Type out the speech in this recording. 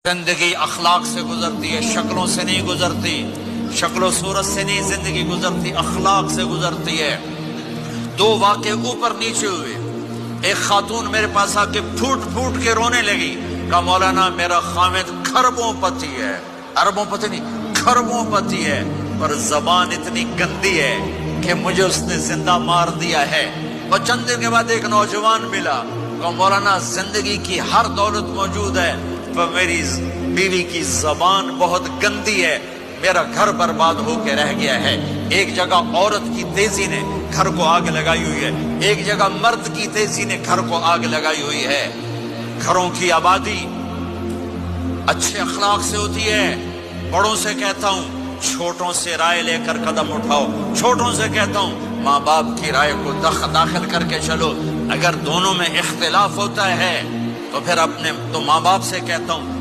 زندگی اخلاق سے گزرتی ہے، شکلوں سے نہیں گزرتی، شکل و صورت سے نہیں زندگی گزرتی، اخلاق سے گزرتی ہے۔ دو واقعے اوپر نیچے ہوئے، ایک خاتون میرے پاس آ کے پھوٹ پھوٹ کے رونے لگی، کہا مولانا میرا خامد کھربوں پتی ہے، اربوں پتی نہیں کھربوں پتی ہے، پر زبان اتنی گندی ہے کہ مجھے اس نے زندہ مار دیا ہے۔ اور چند دن کے بعد ایک نوجوان ملا، کہا مولانا زندگی کی ہر دولت موجود ہے پر میری بیوی کی زبان بہت گندی ہے، میرا گھر برباد ہو کے رہ گیا ہے۔ ایک جگہ عورت کی تیزی نے گھر کو آگ لگائی ہوئی ہے، ایک جگہ مرد کی تیزی نے گھر کو آگ لگائی ہوئی ہے۔ گھروں کی آبادی اچھے اخلاق سے ہوتی ہے۔ بڑوں سے کہتا ہوں چھوٹوں سے رائے لے کر قدم اٹھاؤ، چھوٹوں سے کہتا ہوں ماں باپ کی رائے کو داخل کر کے چلو۔ اگر دونوں میں اختلاف ہوتا ہے تو پھر تو ماں باپ سے کہتا ہوں